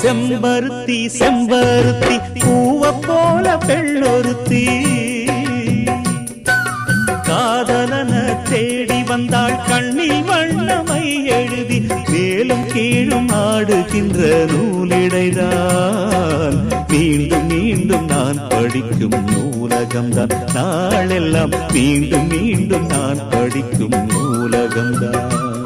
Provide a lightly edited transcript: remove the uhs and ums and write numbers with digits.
செம்பருத்தி செம்பருத்தி பூவ போல பெண்ணொருத்தி காதலன தேடி வந்தாள் கண்ணில் வண்ணமை எழுதி மேலும் கீழும் ஆடுகின்ற நூலிடைதான் மீண்டும் மீண்டும் நான் படிக்கும் நூலகம்தான் நாளெல்லாம் மீண்டும் மீண்டும் நான் படிக்கும் நூலகம்தான்